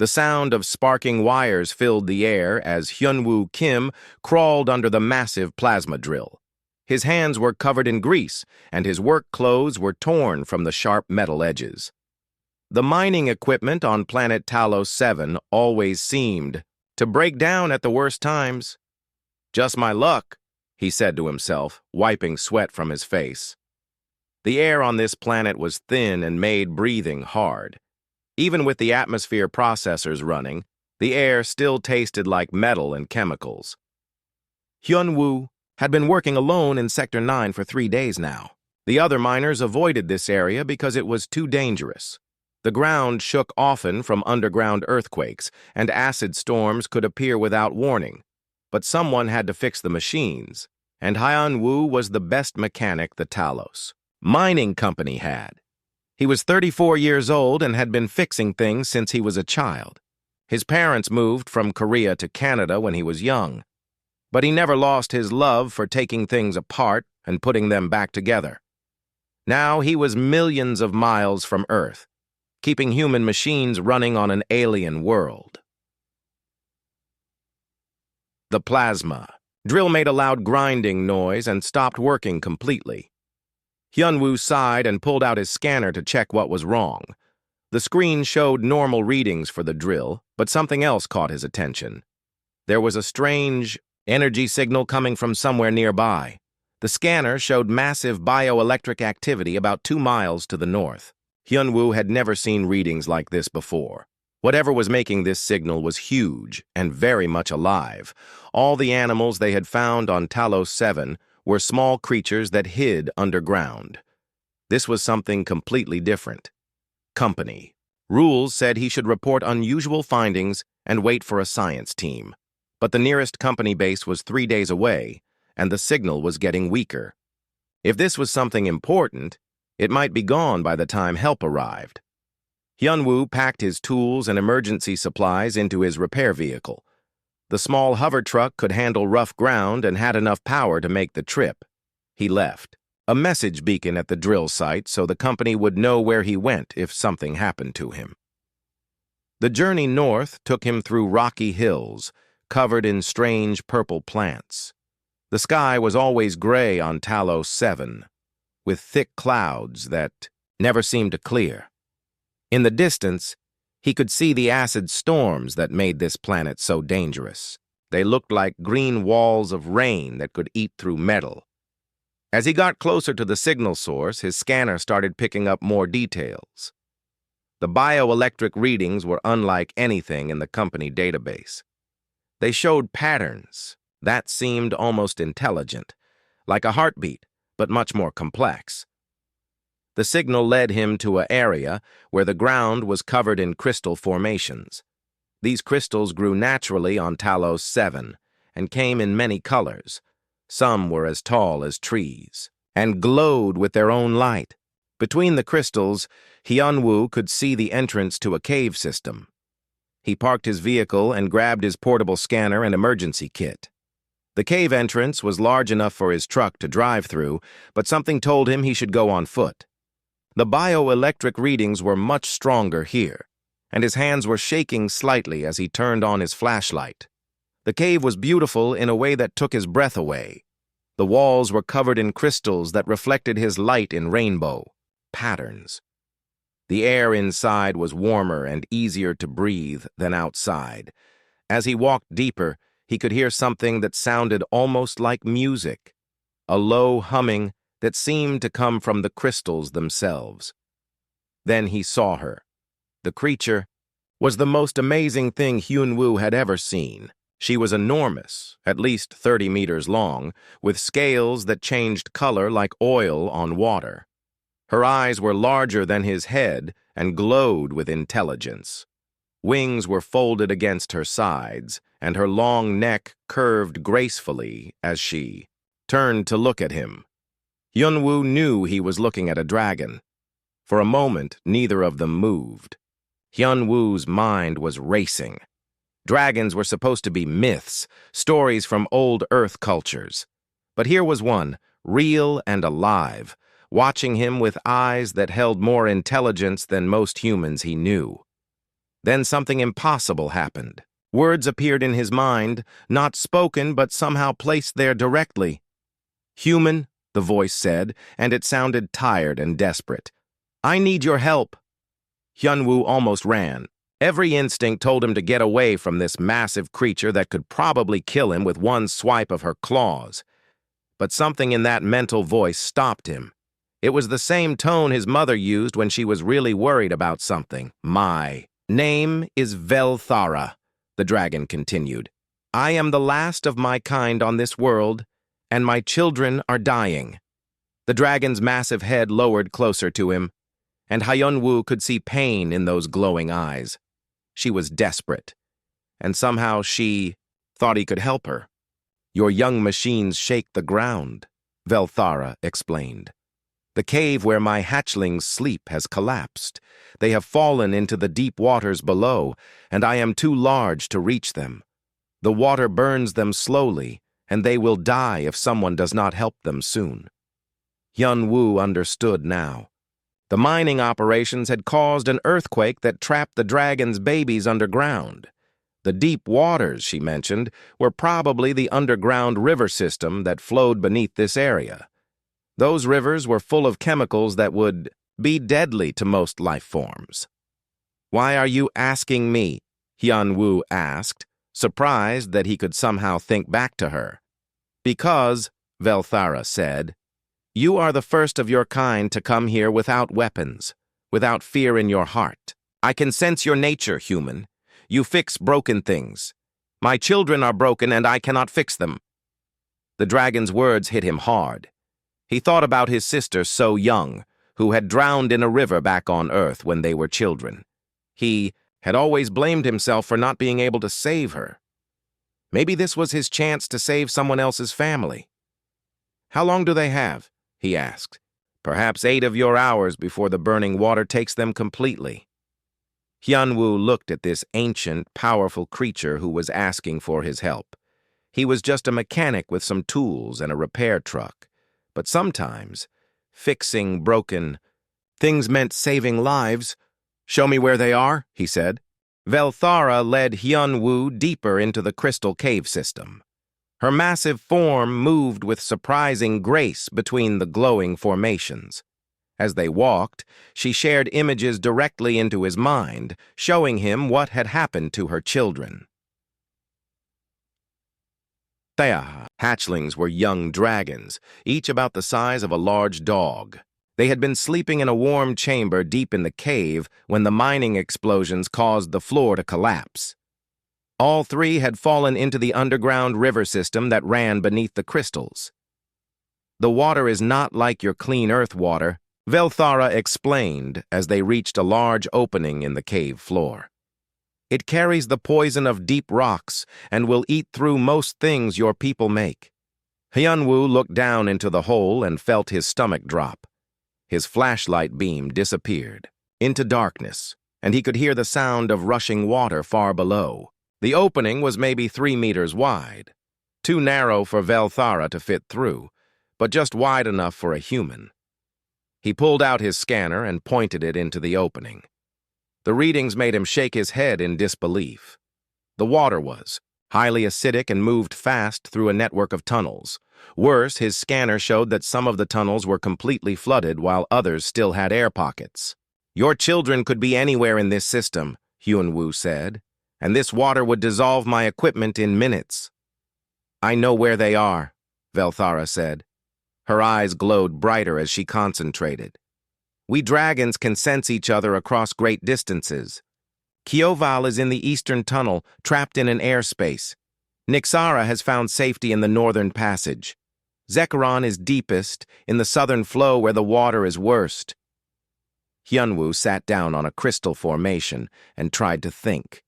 The sound of sparking wires filled the air as Hyunwoo Kim crawled under the massive plasma drill. His hands were covered in grease, and his work clothes were torn from the sharp metal edges. The mining equipment on planet Talos 7 always seemed to break down at the worst times. "Just my luck," he said to himself, wiping sweat from his face. The air on this planet was thin and made breathing hard. Even with the atmosphere processors running, the air still tasted like metal and chemicals. Hyunwoo had been working alone in Sector 9 for 3 days now. The other miners avoided this area because it was too dangerous. The ground shook often from underground earthquakes, and acid storms could appear without warning. But someone had to fix the machines, and Hyunwoo was the best mechanic the Talos mining company had. He was 34 years old and had been fixing things since he was a child. His parents moved from Korea to Canada when he was young, but he never lost his love for taking things apart and putting them back together. Now he was millions of miles from Earth, keeping human machines running on an alien world. The plasma drill made a loud grinding noise and stopped working completely. Hyunwoo sighed and pulled out his scanner to check what was wrong. The screen showed normal readings for the drill, but something else caught his attention. There was a strange energy signal coming from somewhere nearby. The scanner showed massive bioelectric activity about 2 miles to the north. Hyunwoo had never seen readings like this before. Whatever was making this signal was huge and very much alive. All the animals they had found on Talos 7 were small creatures that hid underground. This was something completely different. Company. Rules said he should report unusual findings and wait for a science team. But the nearest company base was 3 days away, and the signal was getting weaker. If this was something important, it might be gone by the time help arrived. Hyunwoo packed his tools and emergency supplies into his repair vehicle. The small hover truck could handle rough ground and had enough power to make the trip. He left a message beacon at the drill site so the company would know where he went if something happened to him. The journey north took him through rocky hills, covered in strange purple plants. The sky was always gray on Talos 7, with thick clouds that never seemed to clear. In the distance, he could see the acid storms that made this planet so dangerous. They looked like green walls of rain that could eat through metal. As he got closer to the signal source, his scanner started picking up more details. The bioelectric readings were unlike anything in the company database. They showed patterns that seemed almost intelligent, like a heartbeat, but much more complex. The signal led him to an area where the ground was covered in crystal formations. These crystals grew naturally on Talos 7 and came in many colors. Some were as tall as trees and glowed with their own light. Between the crystals, Hyunwoo could see the entrance to a cave system. He parked his vehicle and grabbed his portable scanner and emergency kit. The cave entrance was large enough for his truck to drive through, but something told him he should go on foot. The bioelectric readings were much stronger here, and his hands were shaking slightly as he turned on his flashlight. The cave was beautiful in a way that took his breath away. The walls were covered in crystals that reflected his light in rainbow patterns. The air inside was warmer and easier to breathe than outside. As he walked deeper, he could hear something that sounded almost like music, a low humming that seemed to come from the crystals themselves. Then he saw her. The creature was the most amazing thing Hyunwoo had ever seen. She was enormous, at least 30 meters long, with scales that changed color like oil on water. Her eyes were larger than his head and glowed with intelligence. Wings were folded against her sides, and her long neck curved gracefully as she turned to look at him. Hyunwoo knew he was looking at a dragon. For a moment, neither of them moved. Hyunwoo's mind was racing. Dragons were supposed to be myths, stories from old Earth cultures. But here was one, real and alive, watching him with eyes that held more intelligence than most humans he knew. Then something impossible happened. Words appeared in his mind, not spoken but somehow placed there directly. "Human," the voice said, and it sounded tired and desperate. "I need your help." Hyunwoo almost ran. Every instinct told him to get away from this massive creature that could probably kill him with one swipe of her claws. But something in that mental voice stopped him. It was the same tone his mother used when she was really worried about something. "My name is Velthara," the dragon continued. "I am the last of my kind on this world, and my children are dying." The dragon's massive head lowered closer to him, and Hyunwoo could see pain in those glowing eyes. She was desperate, and somehow she thought he could help her. "Your young machines shake the ground," Velthara explained. "The cave where my hatchlings sleep has collapsed. They have fallen into the deep waters below, and I am too large to reach them. The water burns them slowly, and they will die if someone does not help them soon." Hyunwoo understood now. The mining operations had caused an earthquake that trapped the dragon's babies underground. The deep waters, she mentioned, were probably the underground river system that flowed beneath this area. Those rivers were full of chemicals that would be deadly to most life forms. "Why are you asking me?" Hyunwoo asked, surprised that he could somehow think back to her. "Because," Velthara said, "you are the first of your kind to come here without weapons, without fear in your heart. I can sense your nature, human. You fix broken things. My children are broken and I cannot fix them." The dragon's words hit him hard. He thought about his sister so young, who had drowned in a river back on Earth when they were children. He had always blamed himself for not being able to save her. Maybe this was his chance to save someone else's family. "How long do they have?" he asked. "Perhaps 8 of your hours before the burning water takes them completely." Hyunwoo looked at this ancient, powerful creature who was asking for his help. He was just a mechanic with some tools and a repair truck. But sometimes, fixing broken things meant saving lives. "Show me where they are," he said. Velthara led Hyunwoo deeper into the crystal cave system. Her massive form moved with surprising grace between the glowing formations. As they walked, she shared images directly into his mind, showing him what had happened to her children. Hatchlings were young dragons, each about the size of a large dog. They had been sleeping in a warm chamber deep in the cave when the mining explosions caused the floor to collapse. All 3 had fallen into the underground river system that ran beneath the crystals. "The water is not like your clean earth water," Velthara explained as they reached a large opening in the cave floor. "It carries the poison of deep rocks and will eat through most things your people make." Hyunwoo looked down into the hole and felt his stomach drop. His flashlight beam disappeared into darkness, and he could hear the sound of rushing water far below. The opening was maybe 3 meters wide, too narrow for Velthara to fit through, but just wide enough for a human. He pulled out his scanner and pointed it into the opening. The readings made him shake his head in disbelief. The water was highly acidic and moved fast through a network of tunnels. Worse, his scanner showed that some of the tunnels were completely flooded while others still had air pockets. "Your children could be anywhere in this system," Hyunwoo said, "and this water would dissolve my equipment in minutes." "I know where they are," Velthara said. Her eyes glowed brighter as she concentrated. "We dragons can sense each other across great distances. Kioval is in the eastern tunnel, trapped in an airspace. Nixara has found safety in the northern passage. Zekaron is deepest, in the southern flow where the water is worst." Hyunwoo sat down on a crystal formation and tried to think.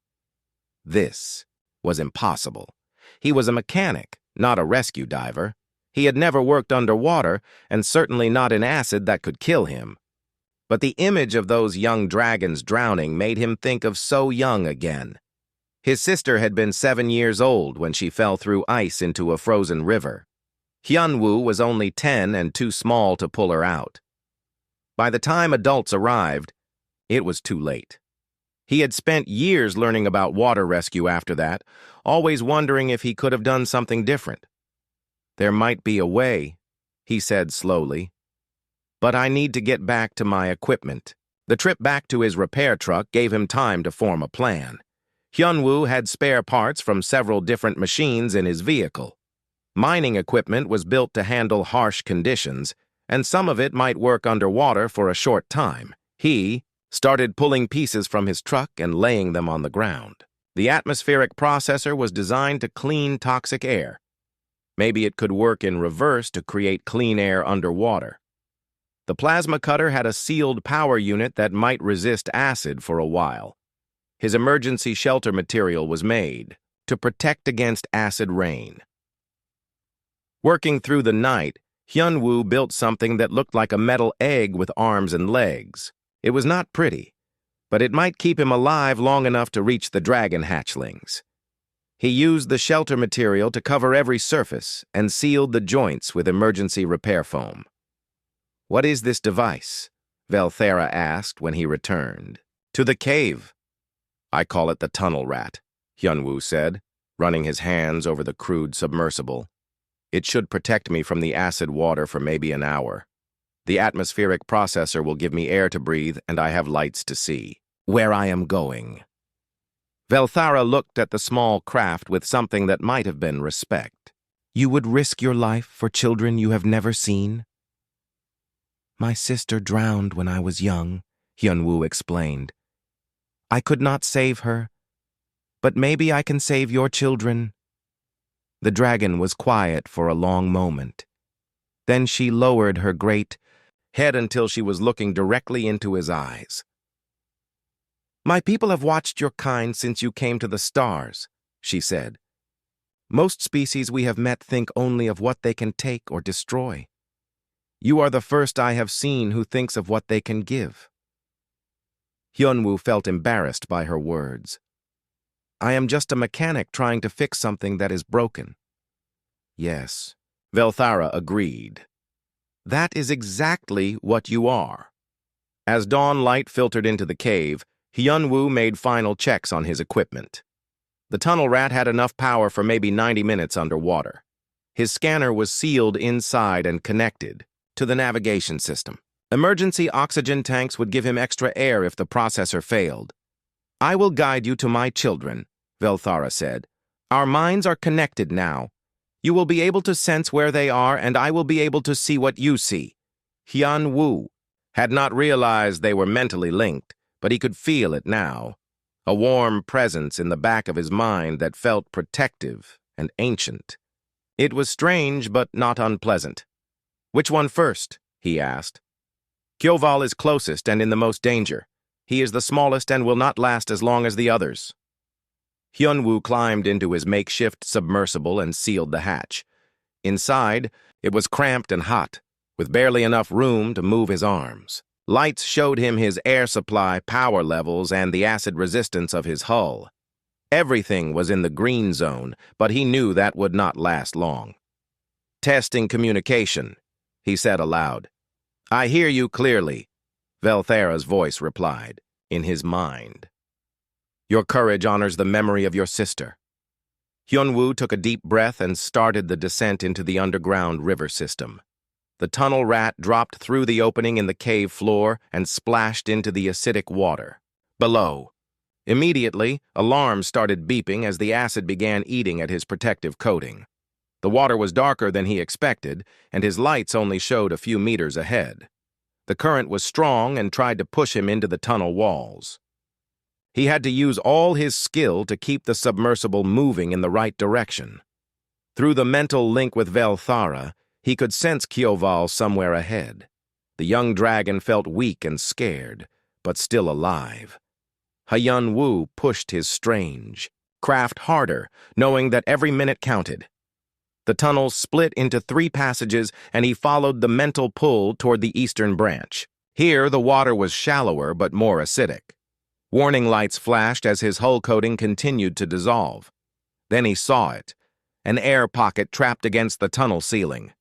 This was impossible. He was a mechanic, not a rescue diver. He had never worked underwater, and certainly not in acid that could kill him. But the image of those young dragons drowning made him think of so young again. His sister had been 7 years old when she fell through ice into a frozen river. Hyunwoo was only 10 and too small to pull her out. By the time adults arrived, it was too late. He had spent years learning about water rescue after that, always wondering if he could have done something different. "There might be a way," he said slowly. "But I need to get back to my equipment." The trip back to his repair truck gave him time to form a plan. Hyunwoo had spare parts from several different machines in his vehicle. Mining equipment was built to handle harsh conditions, and some of it might work underwater for a short time. He started pulling pieces from his truck and laying them on the ground. The atmospheric processor was designed to clean toxic air. Maybe it could work in reverse to create clean air underwater. The plasma cutter had a sealed power unit that might resist acid for a while. His emergency shelter material was made to protect against acid rain. Working through the night, Hyunwoo built something that looked like a metal egg with arms and legs. It was not pretty, but it might keep him alive long enough to reach the dragon hatchlings. He used the shelter material to cover every surface and sealed the joints with emergency repair foam. "What is this device?" Velthara asked when he returned. "To the cave." "I call it the tunnel rat," Hyunwoo said, running his hands over the crude submersible. "It should protect me from the acid water for maybe an hour. The atmospheric processor will give me air to breathe, and I have lights to see where I am going." Velthara looked at the small craft with something that might have been respect. "You would risk your life for children you have never seen?" "My sister drowned when I was young," Hyunwoo explained. "I could not save her, but maybe I can save your children." The dragon was quiet for a long moment. Then she lowered her great head until she was looking directly into his eyes. "My people have watched your kind since you came to the stars," she said. "Most species we have met think only of what they can take or destroy. You are the first I have seen who thinks of what they can give." Hyunwoo felt embarrassed by her words. "I am just a mechanic trying to fix something that is broken." "Yes," Velthara agreed. "That is exactly what you are." As dawn light filtered into the cave, Hyunwoo made final checks on his equipment. The tunnel rat had enough power for maybe 90 minutes underwater. His scanner was sealed inside and connected to the navigation system. Emergency oxygen tanks would give him extra air if the processor failed. "I will guide you to my children," Velthara said. "Our minds are connected now. You will be able to sense where they are, and I will be able to see what you see." Hyunwoo had not realized they were mentally linked, but he could feel it now. A warm presence in the back of his mind that felt protective and ancient. It was strange, but not unpleasant. "Which one first?" he asked. "Kyoval is closest and in the most danger. He is the smallest and will not last as long as the others." Hyunwoo climbed into his makeshift submersible and sealed the hatch. Inside, it was cramped and hot, with barely enough room to move his arms. Lights showed him his air supply, power levels, and the acid resistance of his hull. Everything was in the green zone, but he knew that would not last long. "Testing communication," he said aloud. "I hear you clearly," Velthara's voice replied, in his mind. "Your courage honors the memory of your sister." Hyunwoo took a deep breath and started the descent into the underground river system. The tunnel rat dropped through the opening in the cave floor and splashed into the acidic water. Below. Immediately, alarms started beeping as the acid began eating at his protective coating. The water was darker than he expected, and his lights only showed a few meters ahead. The current was strong and tried to push him into the tunnel walls. He had to use all his skill to keep the submersible moving in the right direction. Through the mental link with Velthara, he could sense Kyoval somewhere ahead. The young dragon felt weak and scared, but still alive. Hyunwoo pushed his strange craft harder, knowing that every minute counted. The tunnel split into 3 passages, and he followed the mental pull toward the eastern branch. Here, the water was shallower but more acidic. Warning lights flashed as his hull coating continued to dissolve. Then he saw it, an air pocket trapped against the tunnel ceiling.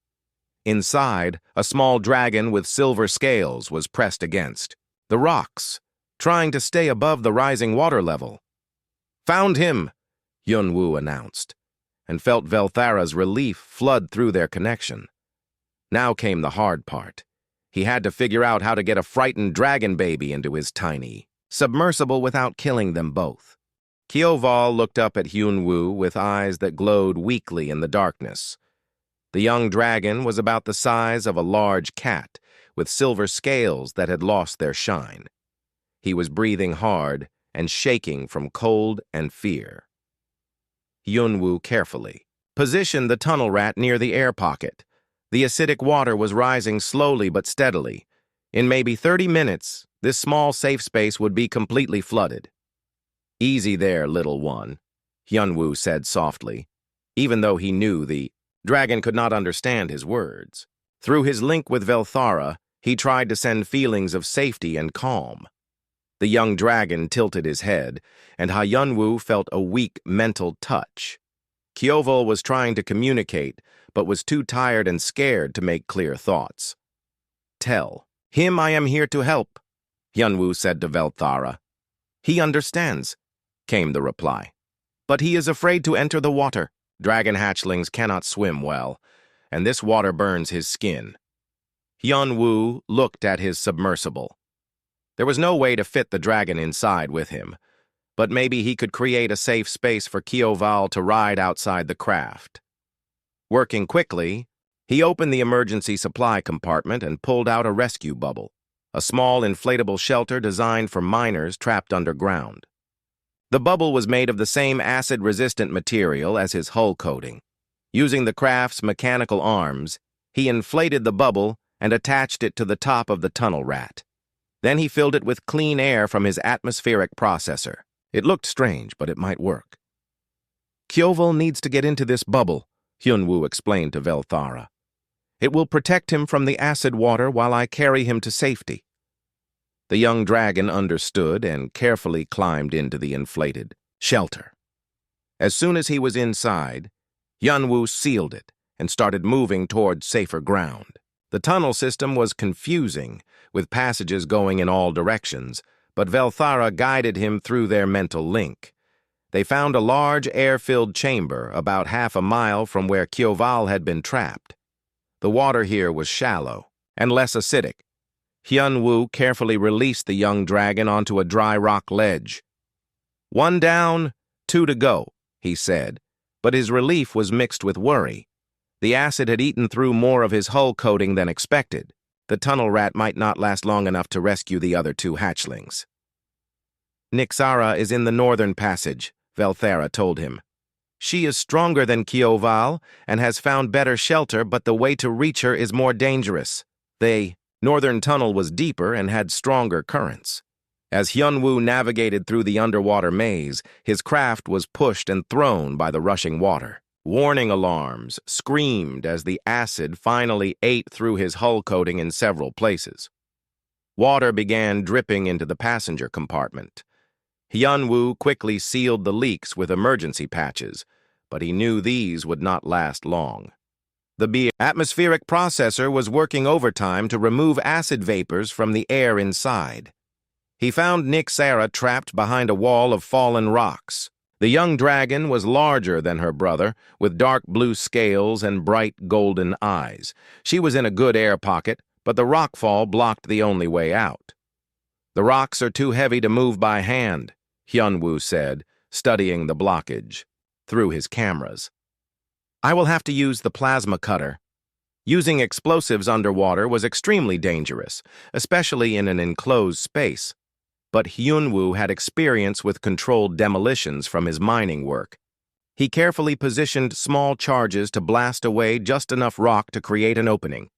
Inside, a small dragon with silver scales was pressed against. The rocks, trying to stay above the rising water level. "Found him," Hyunwoo announced, and felt Velthara's relief flood through their connection. Now came the hard part. He had to figure out how to get a frightened dragon baby into his tiny submersible without killing them both. Kyoval looked up at Hyunwoo with eyes that glowed weakly in the darkness. The young dragon was about the size of a large cat, with silver scales that had lost their shine. He was breathing hard and shaking from cold and fear. Hyunwoo carefully positioned the tunnel rat near the air pocket. The acidic water was rising slowly but steadily. In maybe 30 minutes, this small safe space would be completely flooded. "Easy there, little one," Hyunwoo said softly, even though he knew the dragon could not understand his words. Through his link with Velthara, he tried to send feelings of safety and calm. The young dragon tilted his head, and Hyunwoo felt a weak mental touch. Kyoval was trying to communicate, but was too tired and scared to make clear thoughts. "Tell him I am here to help," Hyunwoo said to Velthara. "He understands," came the reply. "But he is afraid to enter the water. Dragon hatchlings cannot swim well, and this water burns his skin." Hyunwoo looked at his submersible. There was no way to fit the dragon inside with him, but maybe he could create a safe space for Kyoval to ride outside the craft. Working quickly, he opened the emergency supply compartment and pulled out a rescue bubble, a small inflatable shelter designed for miners trapped underground. The bubble was made of the same acid-resistant material as his hull coating. Using the craft's mechanical arms, he inflated the bubble and attached it to the top of the tunnel rat. Then he filled it with clean air from his atmospheric processor. It looked strange, but it might work. "Kyoval needs to get into this bubble," Hyunwoo explained to Velthara. "It will protect him from the acid water while I carry him to safety." The young dragon understood and carefully climbed into the inflated shelter. As soon as he was inside, Hyunwoo sealed it and started moving toward safer ground. The tunnel system was confusing, with passages going in all directions, but Velthara guided him through their mental link. They found a large air-filled chamber about half a mile from where Kyoval had been trapped. The water here was shallow and less acidic. Hyunwoo carefully released the young dragon onto a dry rock ledge. "One down, 2 to go," he said, but his relief was mixed with worry. The acid had eaten through more of his hull coating than expected. The tunnel rat might not last long enough to rescue the other 2 hatchlings. "Nixara is in the northern passage," Velthara told him. "She is stronger than Kyoval and has found better shelter, but the way to reach her is more dangerous. The northern tunnel was deeper and had stronger currents." As Hyunwoo navigated through the underwater maze, his craft was pushed and thrown by the rushing water. Warning alarms screamed as the acid finally ate through his hull coating in several places. Water began dripping into the passenger compartment. Hyunwoo quickly sealed the leaks with emergency patches, but he knew these would not last long. The atmospheric processor was working overtime to remove acid vapors from the air inside. He found Nixara trapped behind a wall of fallen rocks. The young dragon was larger than her brother, with dark blue scales and bright golden eyes. She was in a good air pocket, but the rockfall blocked the only way out. "The rocks are too heavy to move by hand," Hyunwoo said, studying the blockage through his cameras. "I will have to use the plasma cutter." Using explosives underwater was extremely dangerous, especially in an enclosed space. But Hyunwoo had experience with controlled demolitions from his mining work. He carefully positioned small charges to blast away just enough rock to create an opening.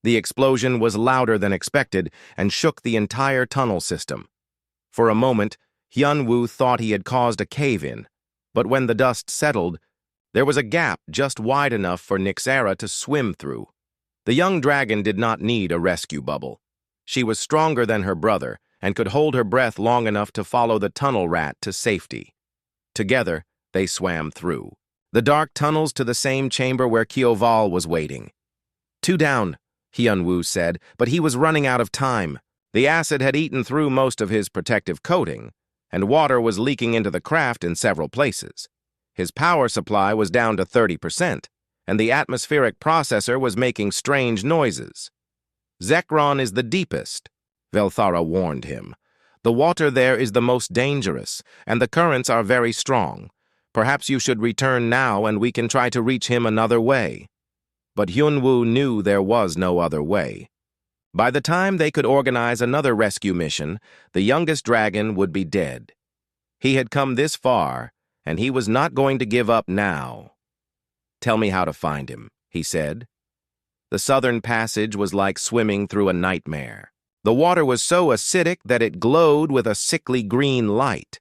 The explosion was louder than expected and shook the entire tunnel system. For a moment, Hyunwoo thought he had caused a cave-in, but when the dust settled, there was a gap just wide enough for Nixara to swim through. The young dragon did not need a rescue bubble. She was stronger than her brother and could hold her breath long enough to follow the tunnel rat to safety. Together, they swam through the dark tunnels to the same chamber where Kyoval was waiting. "2 down," Hyunwoo said, but he was running out of time. The acid had eaten through most of his protective coating, and water was leaking into the craft in several places. His power supply was down to 30%, and the atmospheric processor was making strange noises. "Zekron is the deepest," Velthara warned him. "The water there is the most dangerous, and the currents are very strong. Perhaps you should return now and we can try to reach him another way." But Hyunwoo knew there was no other way. By the time they could organize another rescue mission, the youngest dragon would be dead. He had come this far, and he was not going to give up now. "Tell me how to find him," he said. The southern passage was like swimming through a nightmare. The water was so acidic that it glowed with a sickly green light.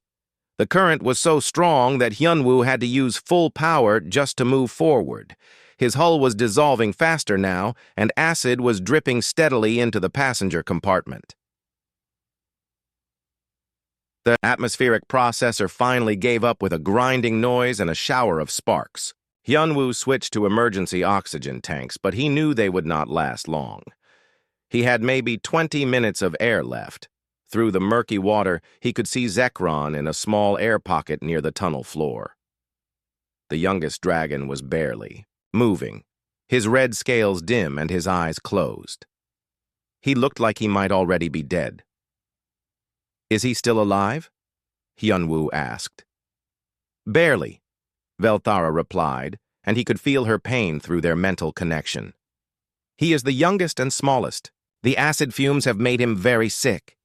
The current was so strong that Hyunwoo had to use full power just to move forward. His hull was dissolving faster now, and acid was dripping steadily into the passenger compartment. The atmospheric processor finally gave up with a grinding noise and a shower of sparks. Hyunwoo switched to emergency oxygen tanks, but he knew they would not last long. He had maybe 20 minutes of air left. Through the murky water, he could see Zekron in a small air pocket near the tunnel floor. The youngest dragon was barely moving, his red scales dim and his eyes closed. He looked like he might already be dead. "Is he still alive?" Hyunwoo asked. "Barely," Velthara replied, and he could feel her pain through their mental connection. "He is the youngest and smallest. The acid fumes have made him very sick."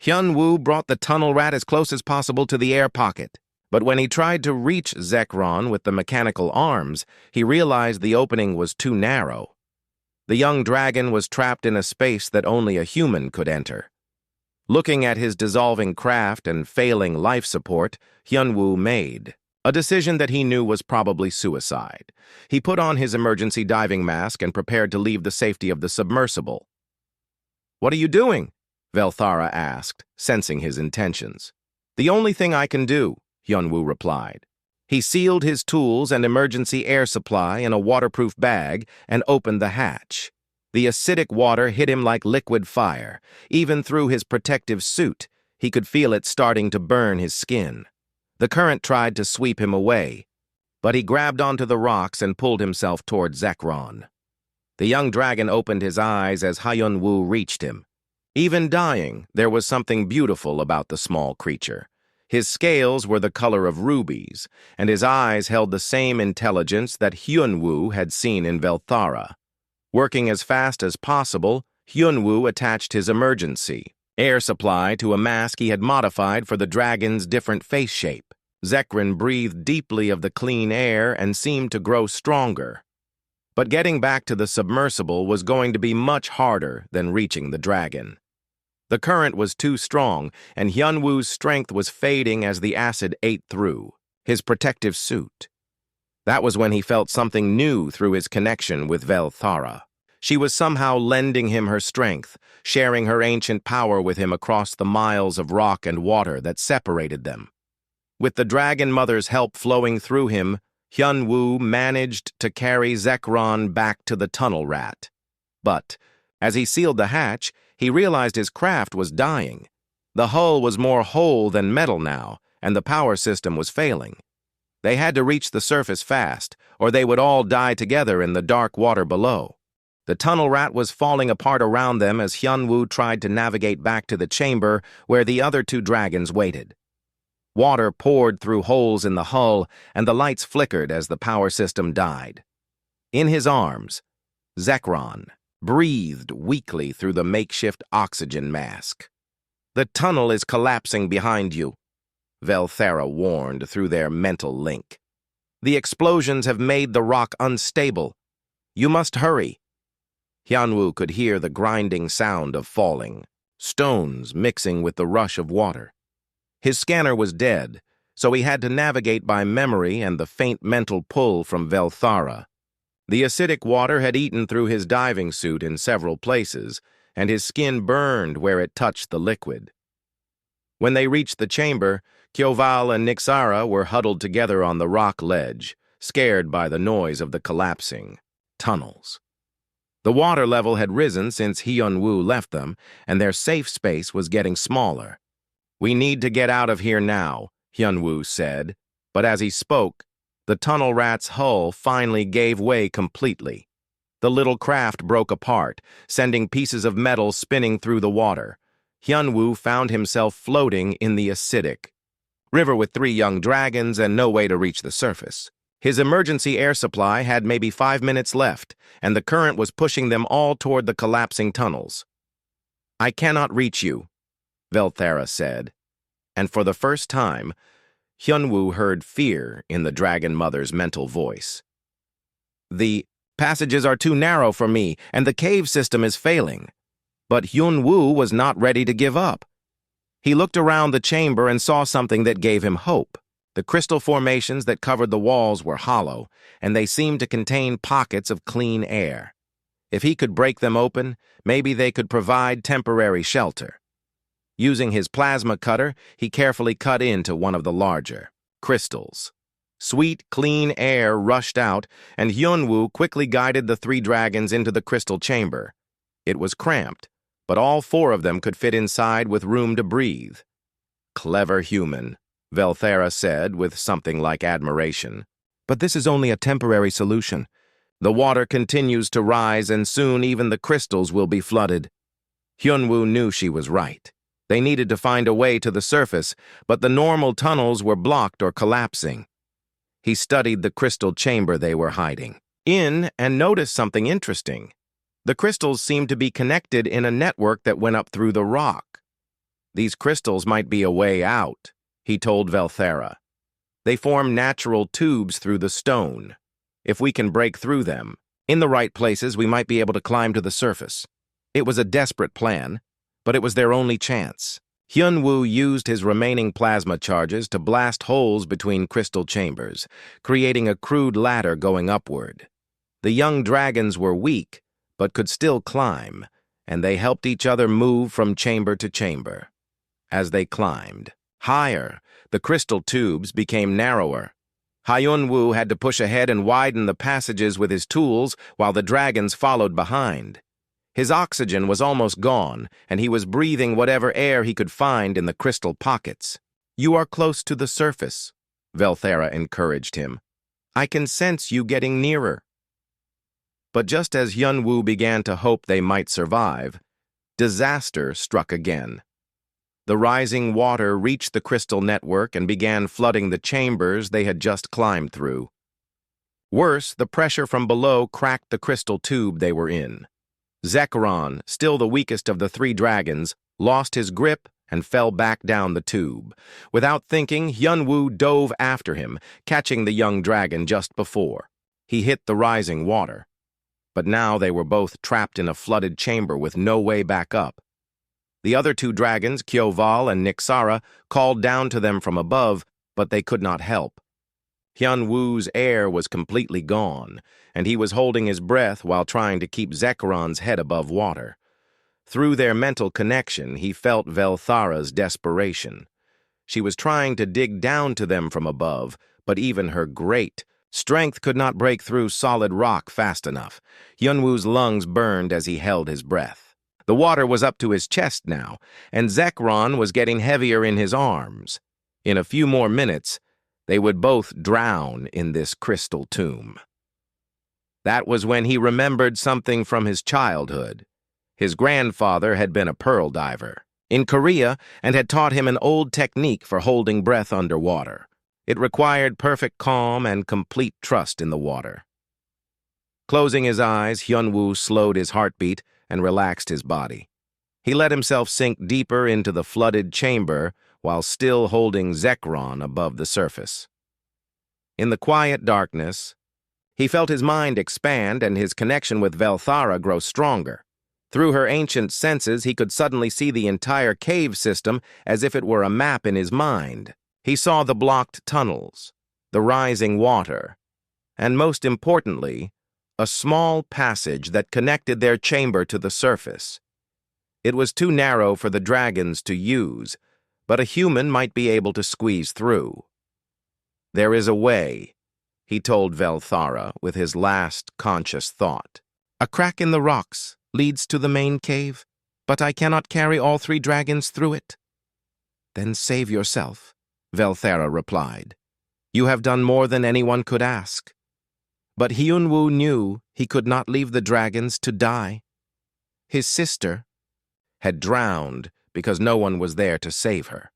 Hyunwoo brought the tunnel rat as close as possible to the air pocket, but when he tried to reach Zekron with the mechanical arms, he realized the opening was too narrow. The young dragon was trapped in a space that only a human could enter. Looking at his dissolving craft and failing life support, Hyunwoo made a decision that he knew was probably suicide. He put on his emergency diving mask and prepared to leave the safety of the submersible. "What are you doing?" Velthara asked, sensing his intentions. "The only thing I can do," Hyunwoo replied. He sealed his tools and emergency air supply in a waterproof bag and opened the hatch. The acidic water hit him like liquid fire. Even through his protective suit, he could feel it starting to burn his skin. The current tried to sweep him away, but he grabbed onto the rocks and pulled himself toward Zekron. The young dragon opened his eyes as Hyunwoo reached him. Even dying, there was something beautiful about the small creature. His scales were the color of rubies, and his eyes held the same intelligence that Hyunwoo had seen in Velthara. Working as fast as possible, Hyunwoo attached his emergency air supply to a mask he had modified for the dragon's different face shape. Zekron breathed deeply of the clean air and seemed to grow stronger. But getting back to the submersible was going to be much harder than reaching the dragon. The current was too strong, and Hyunwoo's strength was fading as the acid ate through his protective suit. That was when he felt something new through his connection with Velthara. She was somehow lending him her strength, sharing her ancient power with him across the miles of rock and water that separated them. With the Dragon Mother's help flowing through him, Hyunwoo managed to carry Zekron back to the tunnel rat. But, as he sealed the hatch, he realized his craft was dying. The hull was more whole than metal now, and the power system was failing. They had to reach the surface fast, or they would all die together in the dark water below. The tunnel rat was falling apart around them as Hyunwoo tried to navigate back to the chamber where the other two dragons waited. Water poured through holes in the hull, and the lights flickered as the power system died. In his arms, Zekron breathed weakly through the makeshift oxygen mask. "The tunnel is collapsing behind you," Velthara warned through their mental link. "The explosions have made the rock unstable. You must hurry." Hyunwoo could hear the grinding sound of falling stones mixing with the rush of water. His scanner was dead, so he had to navigate by memory and the faint mental pull from Velthara. The acidic water had eaten through his diving suit in several places, and his skin burned where it touched the liquid. When they reached the chamber, Kyoval and Nixara were huddled together on the rock ledge, scared by the noise of the collapsing tunnels. The water level had risen since Hyun-woo left them, and their safe space was getting smaller. "We need to get out of here now," Hyun-woo said, but as he spoke, the tunnel rat's hull finally gave way completely. The little craft broke apart, sending pieces of metal spinning through the water. Hyun-woo found himself floating in the acidic river with 3 young dragons and no way to reach the surface. His emergency air supply had maybe 5 minutes left, and the current was pushing them all toward the collapsing tunnels. "I cannot reach you," Velthara said, and for the first time, Hyun-woo heard fear in the Dragon Mother's mental voice. "The passages are too narrow for me, and the cave system is failing." But Hyun-woo was not ready to give up. He looked around the chamber and saw something that gave him hope. The crystal formations that covered the walls were hollow, and they seemed to contain pockets of clean air. If he could break them open, maybe they could provide temporary shelter. Using his plasma cutter, he carefully cut into one of the larger crystals. Sweet, clean air rushed out, and Hyun-woo quickly guided the 3 dragons into the crystal chamber. It was cramped, but all 4 of them could fit inside with room to breathe. "Clever human," Velthara said with something like admiration. "But this is only a temporary solution. The water continues to rise, and soon even the crystals will be flooded." Hyun-woo knew she was right. They needed to find a way to the surface, but the normal tunnels were blocked or collapsing. He studied the crystal chamber they were hiding in and noticed something interesting. The crystals seemed to be connected in a network that went up through the rock. "These crystals might be a way out," he told Velthara. "They form natural tubes through the stone. If we can break through them, in the right places, we might be able to climb to the surface." It was a desperate plan, but it was their only chance. Hyun-woo used his remaining plasma charges to blast holes between crystal chambers, creating a crude ladder going upward. The young dragons were weak, but could still climb, and they helped each other move from chamber to chamber. As they climbed higher, the crystal tubes became narrower. Hyun-woo had to push ahead and widen the passages with his tools while the dragons followed behind. His oxygen was almost gone, and he was breathing whatever air he could find in the crystal pockets. "You are close to the surface," Velthara encouraged him. "I can sense you getting nearer." But just as Hyun-woo began to hope they might survive, disaster struck again. The rising water reached the crystal network and began flooding the chambers they had just climbed through. Worse, the pressure from below cracked the crystal tube they were in. Zekron, still the weakest of the 3 dragons, lost his grip and fell back down the tube. Without thinking, Hyun-woo dove after him, catching the young dragon just before. He hit the rising water. But now they were both trapped in a flooded chamber with no way back up. The other 2 dragons, Kyoval and Nixara, called down to them from above, but they could not help. Hyun-woo's air was completely gone, and he was holding his breath while trying to keep Zekron's head above water. Through their mental connection, he felt Velthara's desperation. She was trying to dig down to them from above, but even her great strength could not break through solid rock fast enough. Hyun-woo's lungs burned as he held his breath. The water was up to his chest now, and Zekron was getting heavier in his arms. In a few more minutes, they would both drown in this crystal tomb. That was when he remembered something from his childhood. His grandfather had been a pearl diver in Korea and had taught him an old technique for holding breath underwater. It required perfect calm and complete trust in the water. Closing his eyes, Hyun-woo slowed his heartbeat and relaxed his body. He let himself sink deeper into the flooded chamber while still holding Zekron above the surface. In the quiet darkness, he felt his mind expand and his connection with Velthara grow stronger. Through her ancient senses, he could suddenly see the entire cave system as if it were a map in his mind. He saw the blocked tunnels, the rising water, and most importantly, a small passage that connected their chamber to the surface. It was too narrow for the dragons to use, but a human might be able to squeeze through. "There is a way," he told Velthara with his last conscious thought. A crack in the rocks leads to the main cave, but I cannot carry all 3 dragons through it. Then save yourself, Velthera replied. You have done more than anyone could ask. But Hyunwoo knew he could not leave the dragons to die. His sister had drowned because no one was there to save her.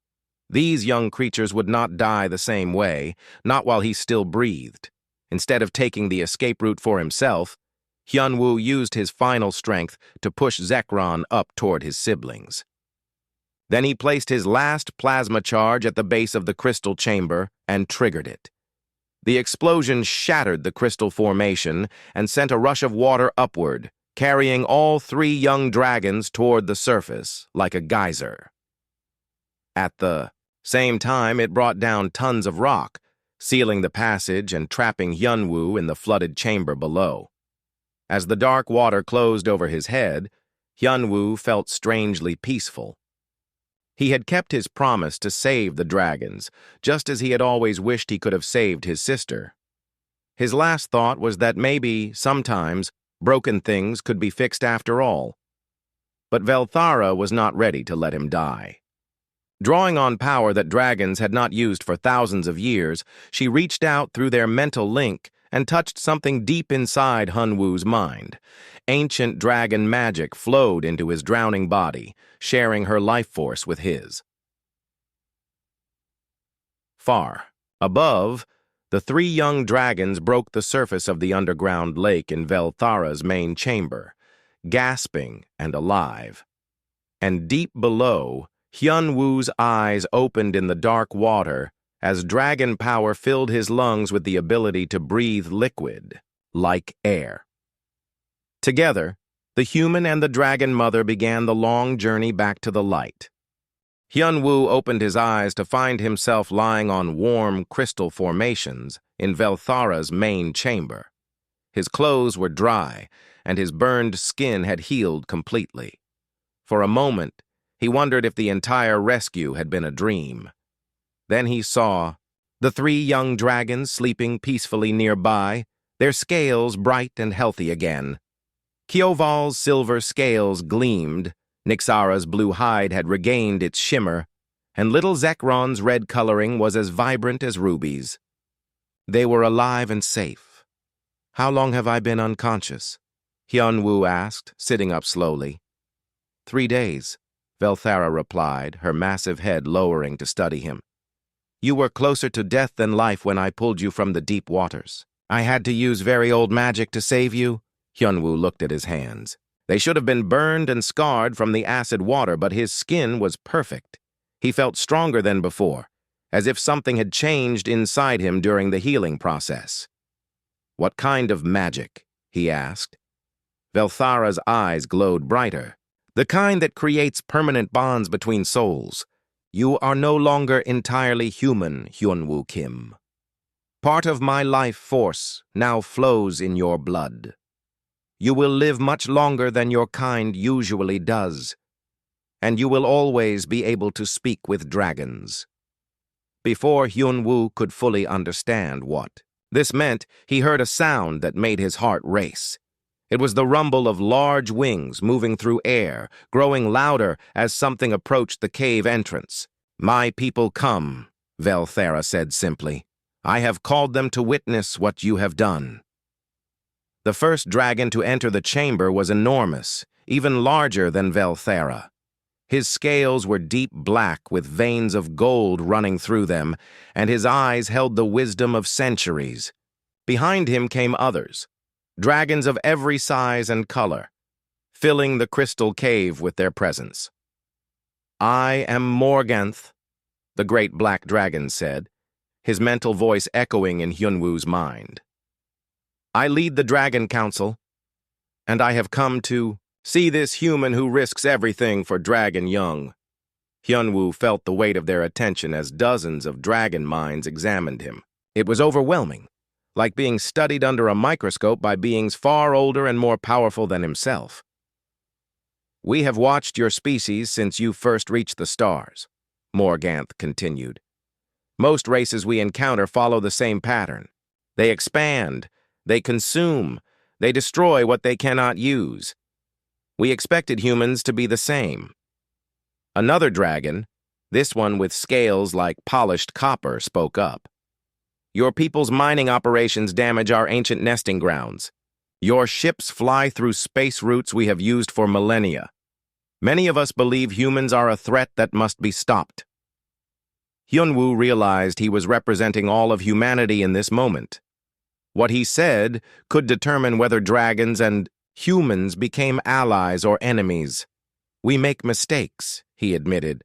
These young creatures would not die the same way, not while he still breathed. Instead of taking the escape route for himself, Hyunwoo used his final strength to push Zekron up toward his siblings. Then he placed his last plasma charge at the base of the crystal chamber and triggered it. The explosion shattered the crystal formation and sent a rush of water upward, carrying all 3 young dragons toward the surface like a geyser. At the same time, it brought down tons of rock, sealing the passage and trapping Hyunwoo in the flooded chamber below. As the dark water closed over his head, Hyunwoo felt strangely peaceful. He had kept his promise to save the dragons, just as he had always wished he could have saved his sister. His last thought was that maybe, sometimes, broken things could be fixed after all. But Velthara was not ready to let him die. Drawing on power that dragons had not used for thousands of years, she reached out through their mental link and touched something deep inside Hyunwoo's mind. Ancient dragon magic flowed into his drowning body, sharing her life force with his. Far above, the 3 young dragons broke the surface of the underground lake in Velthara's main chamber, gasping and alive. And deep below, Hyunwoo's eyes opened in the dark water as dragon power filled his lungs with the ability to breathe liquid, like air. Together, the human and the dragon mother began the long journey back to the light. Hyunwoo opened his eyes to find himself lying on warm crystal formations in Velthara's main chamber. His clothes were dry, and his burned skin had healed completely. For a moment, he wondered if the entire rescue had been a dream. Then he saw the 3 young dragons sleeping peacefully nearby, their scales bright and healthy again. Kioval's silver scales gleamed, Nixara's blue hide had regained its shimmer, and little Zekron's red coloring was as vibrant as rubies. They were alive and safe. How long have I been unconscious? Hyunwoo asked, sitting up slowly. 3 days, Velthara replied, her massive head lowering to study him. You were closer to death than life when I pulled you from the deep waters. I had to use very old magic to save you. Hyunwoo looked at his hands. They should have been burned and scarred from the acid water, but his skin was perfect. He felt stronger than before, as if something had changed inside him during the healing process. What kind of magic? He asked. Velthara's eyes glowed brighter. The kind that creates permanent bonds between souls. You are no longer entirely human, Hyunwoo Kim. Part of my life force now flows in your blood. You will live much longer than your kind usually does, and you will always be able to speak with dragons. Before Hyunwoo could fully understand what this meant, he heard a sound that made his heart race. It was the rumble of large wings moving through air, growing louder as something approached the cave entrance. My people come, Velthara said simply. I have called them to witness what you have done. The first dragon to enter the chamber was enormous, even larger than Velthara. His scales were deep black with veins of gold running through them, and his eyes held the wisdom of centuries. Behind him came others, dragons of every size and color, filling the crystal cave with their presence. I am Morganth, the great black dragon said, his mental voice echoing in Hyunwoo's mind. I lead the Dragon Council, and I have come to see this human who risks everything for dragon young. Hyunwoo felt the weight of their attention as dozens of dragon minds examined him. It was overwhelming, like being studied under a microscope by beings far older and more powerful than himself. We have watched your species since you first reached the stars, Morganth continued. Most races we encounter follow the same pattern. They expand, they consume, They destroy what they cannot use. We expected humans to be the same. Another dragon, this one with scales like polished copper, spoke up. Your people's mining operations damage our ancient nesting grounds. Your ships fly through space routes we have used for millennia. Many of us believe humans are a threat that must be stopped. Hyunwoo realized he was representing all of humanity in this moment. What he said could determine whether dragons and humans became allies or enemies. We make mistakes, he admitted.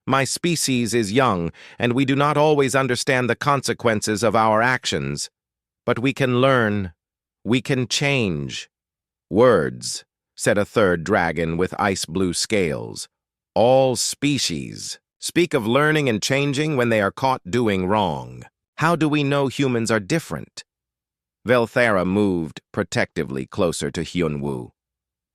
My species is young, and we do not always understand the consequences of our actions. But we can learn. We can change. Words, said a third dragon with ice-blue scales. All species speak of learning and changing when they are caught doing wrong. How do we know humans are different? Velthara moved protectively closer to Hyunwoo.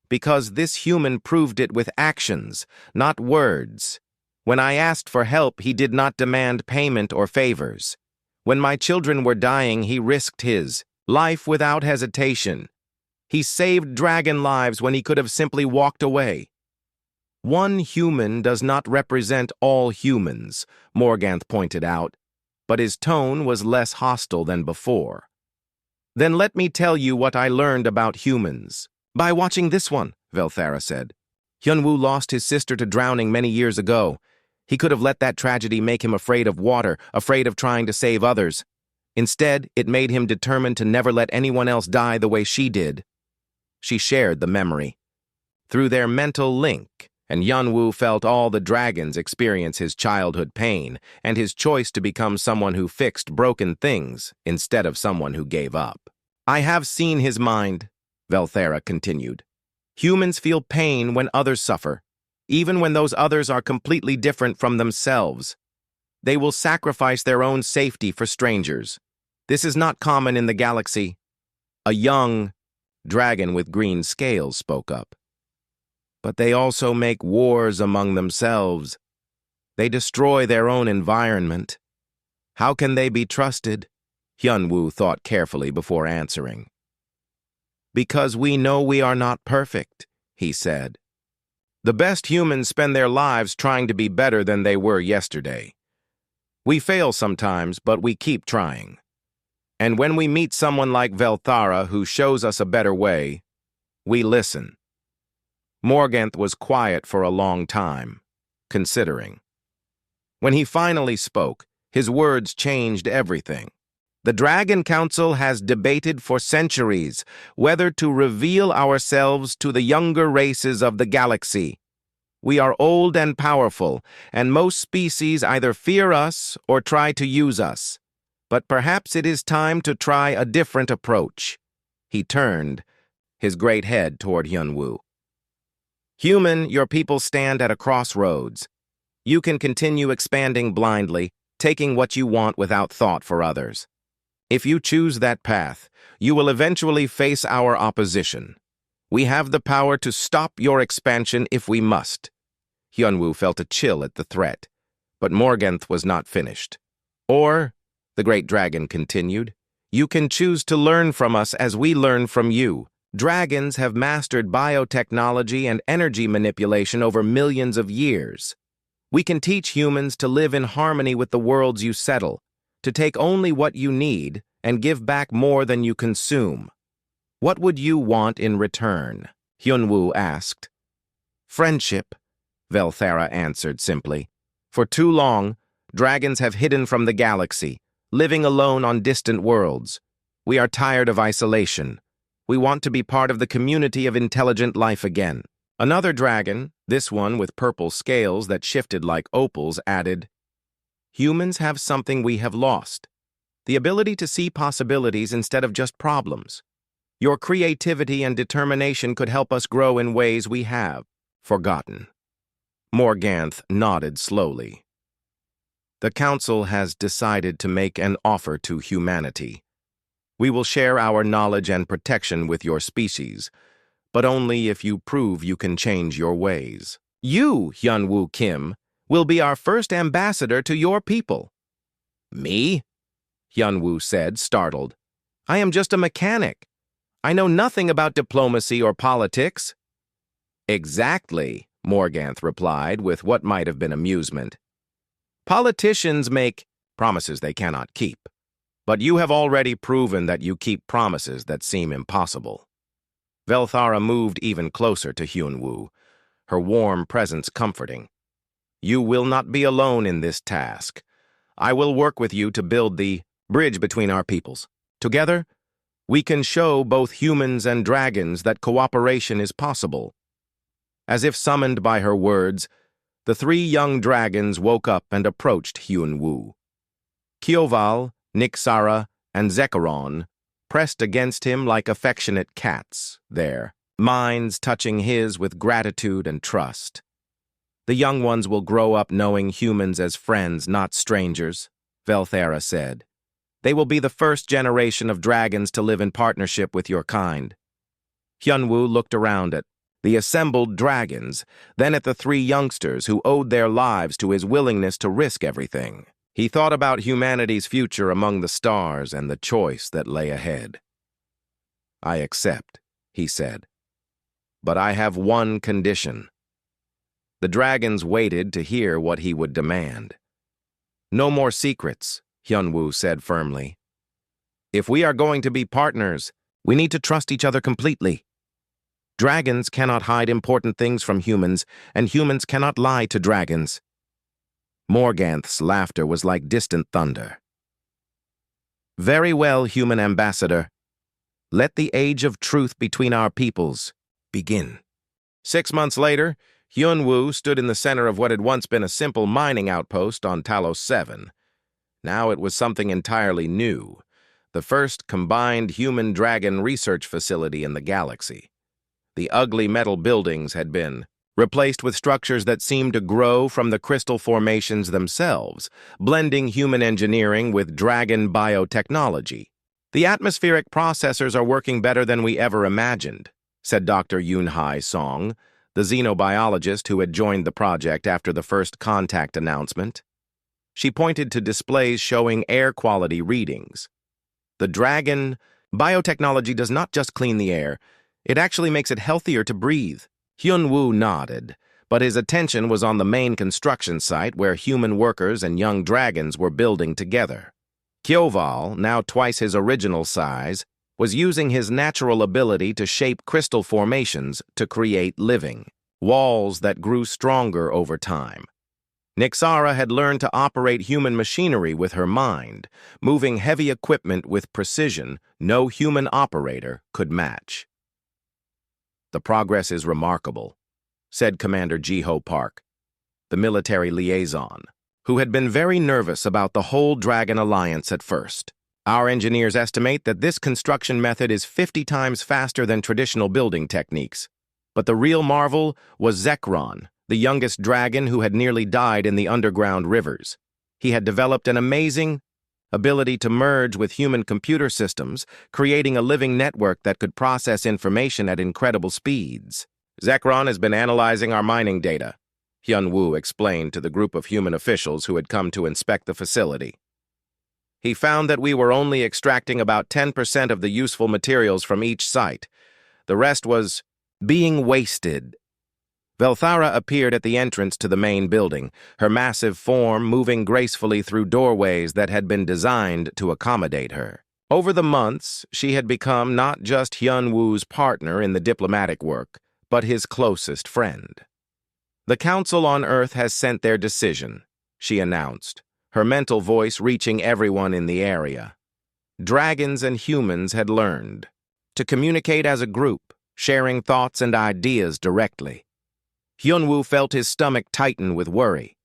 Because this human proved it with actions, not words. When I asked for help, he did not demand payment or favors. When my children were dying, he risked his life without hesitation. He saved dragon lives when he could have simply walked away. One human does not represent all humans, Morganth pointed out, but his tone was less hostile than before. Then let me tell you what I learned about humans. By watching this one, Velthara said. Hyunwoo lost his sister to drowning many years ago. He could have let that tragedy make him afraid of water, afraid of trying to save others. Instead, it made him determined to never let anyone else die the way she did. She shared the memory. Through their mental link, and Hyunwoo felt all the dragons experience his childhood pain and his choice to become someone who fixed broken things instead of someone who gave up. I have seen his mind, Velthara continued. Humans feel pain when others suffer, even when those others are completely different from themselves. They will sacrifice their own safety for strangers. This is not common in the galaxy. A young dragon with green scales spoke up. But they also make wars among themselves. They destroy their own environment. How can they be trusted? Hyunwoo thought carefully before answering. Because we know we are not perfect, he said. The best humans spend their lives trying to be better than they were yesterday. We fail sometimes, but we keep trying. And when we meet someone like Velthara who shows us a better way, we listen. Morganth was quiet for a long time, considering. When he finally spoke, his words changed everything. The Dragon Council has debated for centuries whether to reveal ourselves to the younger races of the galaxy. We are old and powerful, and most species either fear us or try to use us. But perhaps it is time to try a different approach. He turned, his great head toward Hyunwoo. Human, your people stand at a crossroads. You can continue expanding blindly, taking what you want without thought for others. If you choose that path, you will eventually face our opposition. We have the power to stop your expansion if we must. Hyunwoo felt a chill at the threat, but Morganth was not finished. Or, the great dragon continued, you can choose to learn from us as we learn from you. Dragons have mastered biotechnology and energy manipulation over millions of years. We can teach humans to live in harmony with the worlds you settle, to take only what you need and give back more than you consume. What would you want in return? Hyunwoo asked. Friendship, Velthara answered simply. For too long, dragons have hidden from the galaxy, living alone on distant worlds. We are tired of isolation. We want to be part of the community of intelligent life again. Another dragon, this one with purple scales that shifted like opals, added, Humans have something we have lost, the ability to see possibilities instead of just problems. Your creativity and determination could help us grow in ways we have forgotten. Morganth nodded slowly. The Council has decided to make an offer to humanity. We will share our knowledge and protection with your species, but only if you prove you can change your ways. You, Hyunwoo Kim, will be our first ambassador to your people. Me? Hyunwoo said, startled. I am just a mechanic. I know nothing about diplomacy or politics. Exactly, Morganth replied with what might have been amusement. Politicians make promises they cannot keep, but you have already proven that you keep promises that seem impossible. Velthara moved even closer to Hyunwoo, her warm presence comforting. You will not be alone in this task. I will work with you to build the bridge between our peoples. Together, we can show both humans and dragons that cooperation is possible. As if summoned by her words, the three young dragons woke up and approached Hyunwoo. Kyoval, Nixara, and Zekaron pressed against him like affectionate cats, their minds touching his with gratitude and trust. The young ones will grow up knowing humans as friends, not strangers, Velthara said. They will be the first generation of dragons to live in partnership with your kind. Hyunwoo looked around at the assembled dragons, then at the three youngsters who owed their lives to his willingness to risk everything. He thought about humanity's future among the stars and the choice that lay ahead. I accept, he said. But I have one condition. The dragons waited to hear what he would demand. No more secrets, Hyunwoo said firmly. If we are going to be partners, we need to trust each other completely. Dragons cannot hide important things from humans, and humans cannot lie to dragons. Morganth's laughter was like distant thunder. Very well, human ambassador. Let the age of truth between our peoples begin. 6 months later, Hyunwoo stood in the center of what had once been a simple mining outpost on Talos 7. Now it was something entirely new, the first combined human-dragon research facility in the galaxy. The ugly metal buildings had been replaced with structures that seemed to grow from the crystal formations themselves, blending human engineering with dragon biotechnology. The atmospheric processors are working better than we ever imagined, said Dr. Yoonhai Song, the xenobiologist who had joined the project after the first contact announcement. She pointed to displays showing air quality readings. The dragon biotechnology does not just clean the air, it actually makes it healthier to breathe. Hyunwoo nodded, but his attention was on the main construction site where human workers and young dragons were building together. Kyoval, now twice his original size, was using his natural ability to shape crystal formations to create living walls that grew stronger over time. Nixara had learned to operate human machinery with her mind, moving heavy equipment with precision no human operator could match. The progress is remarkable, said Commander Jiho Park, the military liaison, who had been very nervous about the whole Dragon Alliance at first. Our engineers estimate that this construction method is 50 times faster than traditional building techniques. But the real marvel was Zekron, the youngest dragon who had nearly died in the underground rivers. He had developed an amazing ability to merge with human computer systems, creating a living network that could process information at incredible speeds. Zekron has been analyzing our mining data, Hyunwoo explained to the group of human officials who had come to inspect the facility. He found that we were only extracting about 10% of the useful materials from each site. The rest was being wasted. Velthara appeared at the entrance to the main building, her massive form moving gracefully through doorways that had been designed to accommodate her. Over the months, she had become not just Hyunwoo's partner in the diplomatic work, but his closest friend. The Council on Earth has sent their decision, she announced, her mental voice reaching everyone in the area. Dragons and humans had learned to communicate as a group, sharing thoughts and ideas directly. Hyunwoo felt his stomach tighten with worry.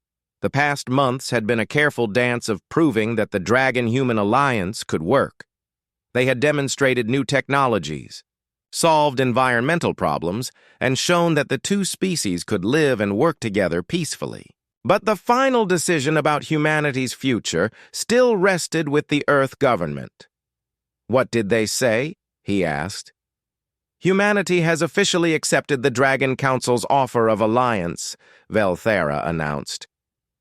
The past months had been a careful dance of proving that the Dragon-Human Alliance could work. They had demonstrated new technologies, solved environmental problems, and shown that the two species could live and work together peacefully. But the final decision about humanity's future still rested with the Earth government. What did they say? He asked. Humanity has officially accepted the Dragon Council's offer of alliance, Velthara announced.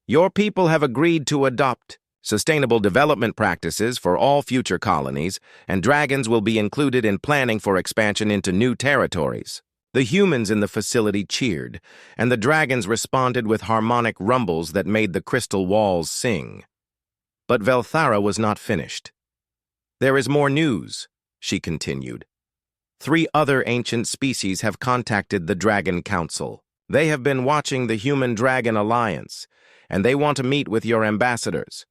Your people have agreed to adopt sustainable development practices for all future colonies, and dragons will be included in planning for expansion into new territories. The humans in the facility cheered, and the dragons responded with harmonic rumbles that made the crystal walls sing. But Velthara was not finished. "There is more news," she continued. "3 other ancient species have contacted the Dragon Council. They have been watching the Human-Dragon Alliance, and they want to meet with your ambassadors."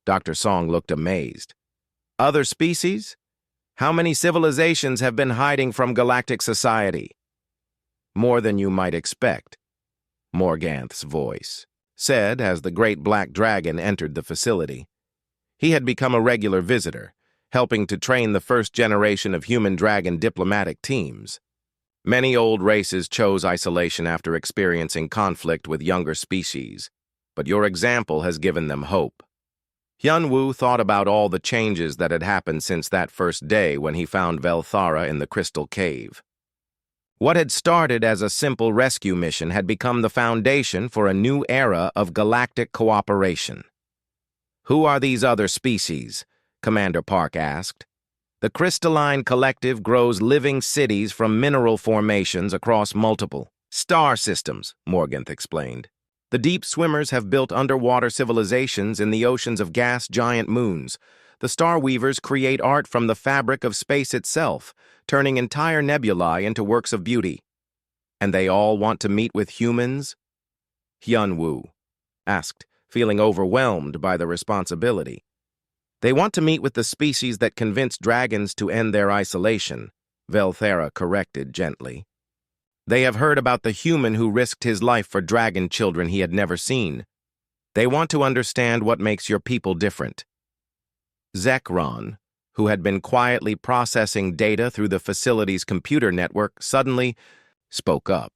Dr. Song looked amazed. "Other species? How many civilizations have been hiding from galactic society?" "More than you might expect," Morganth's voice said as the great black dragon entered the facility. He had become a regular visitor, helping to train the first generation of human-dragon diplomatic teams. Many old races chose isolation after experiencing conflict with younger species, but your example has given them hope. Hyunwoo thought about all the changes that had happened since that first day when he found Velthara in the Crystal Cave. What had started as a simple rescue mission had become the foundation for a new era of galactic cooperation. "Who are these other species?" Commander Park asked. "The Crystalline Collective grows living cities from mineral formations across multiple star systems," Morganth explained. "The deep swimmers have built underwater civilizations in the oceans of gas giant moons. The Star Weavers create art from the fabric of space itself, turning entire nebulae into works of beauty. And they all want to meet with humans?" Hyunwoo asked, feeling overwhelmed by the responsibility. "They want to meet with the species that convinced dragons to end their isolation," Velthara corrected gently. "They have heard about the human who risked his life for dragon children he had never seen. They want to understand what makes your people different." Zekron, who had been quietly processing data through the facility's computer network, suddenly spoke up.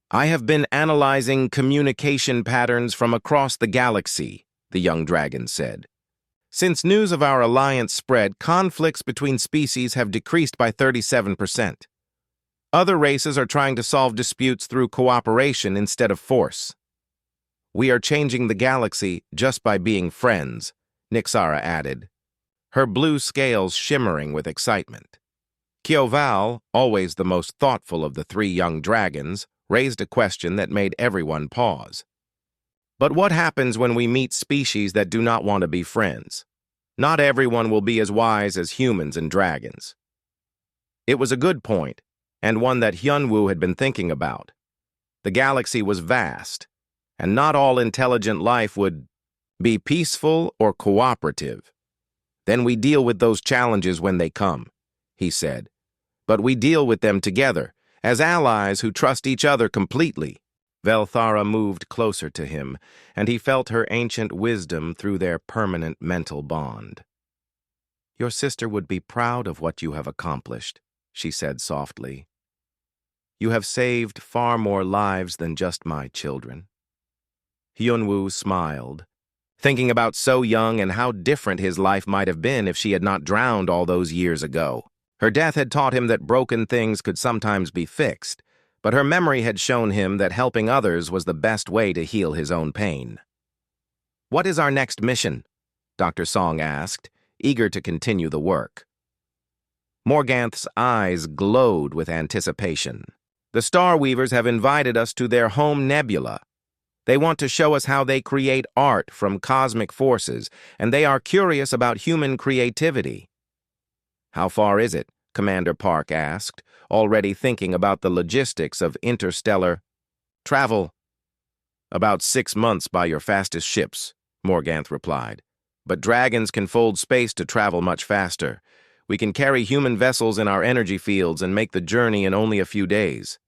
"I have been analyzing communication patterns from across the galaxy," the young dragon said. "Since news of our alliance spread, conflicts between species have decreased by 37%. Other races are trying to solve disputes through cooperation instead of force. We are changing the galaxy just by being friends," Nixara added, her blue scales shimmering with excitement. Kyoval, always the most thoughtful of the 3 young dragons, raised a question that made everyone pause. "But what happens when we meet species that do not want to be friends? Not everyone will be as wise as humans and dragons." It was a good point, and one that Hyunwoo had been thinking about. The galaxy was vast, and not all intelligent life would be peaceful or cooperative. "Then we deal with those challenges when they come," he said. "But we deal with them together, as allies who trust each other completely." Velthara moved closer to him, and he felt her ancient wisdom through their permanent mental bond. "Your sister would be proud of what you have accomplished," she said softly. "You have saved far more lives than just my children." Hyunwoo smiled, thinking about So Young and how different his life might have been if she had not drowned all those years ago. Her death had taught him that broken things could sometimes be fixed, but her memory had shown him that helping others was the best way to heal his own pain. "What is our next mission?" Dr. Song asked, eager to continue the work. Morganth's eyes glowed with anticipation. "The Star Weavers have invited us to their home nebula. They want to show us how they create art from cosmic forces, and they are curious about human creativity." "How far is it?" Commander Park asked, already thinking about the logistics of interstellar travel. "About 6 months by your fastest ships," Morganth replied. "But dragons can fold space to travel much faster. We can carry human vessels in our energy fields and make the journey in only a few days."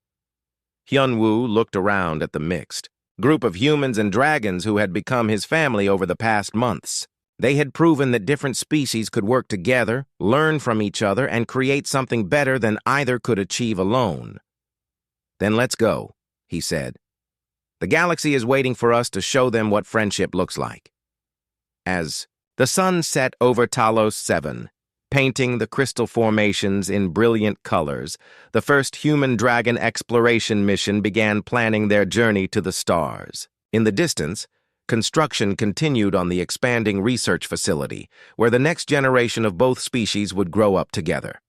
Hyunwoo looked around at the mixed group of humans and dragons who had become his family over the past months. They had proven that different species could work together, learn from each other, and create something better than either could achieve alone. "Then let's go," he said. "The galaxy is waiting for us to show them what friendship looks like." As the sun set over Talos 7, painting the crystal formations in brilliant colors, the first human-dragon exploration mission began planning their journey to the stars. In the distance, Construction continued on the expanding research facility, where the next generation of both species would grow up together.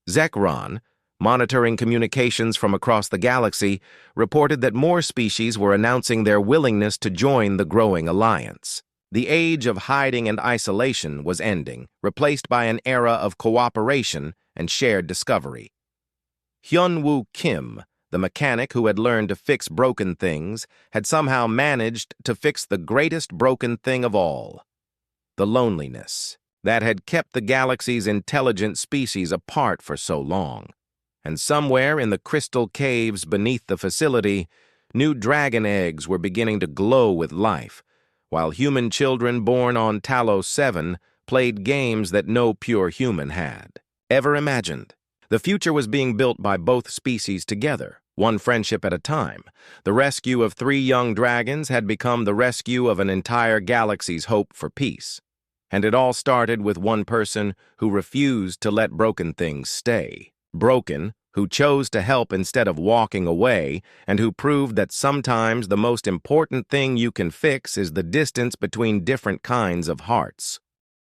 Zekron, monitoring communications from across the galaxy, reported that more species were announcing their willingness to join the growing alliance. The age of hiding and isolation was ending, replaced by an era of cooperation and shared discovery. Hyun-woo Kim, the mechanic who had learned to fix broken things, had somehow managed to fix the greatest broken thing of all: the loneliness that had kept the galaxy's intelligent species apart for so long. And somewhere in the crystal caves beneath the facility, new dragon eggs were beginning to glow with life, while human children born on Talos 7 played games that no pure human had ever imagined. The future was being built by both species together, one friendship at a time. The rescue of 3 young dragons had become the rescue of an entire galaxy's hope for peace. And it all started with one person who refused to let broken things stay. Broken, who chose to help instead of walking away, and who proved that sometimes the most important thing you can fix is the distance between different kinds of hearts.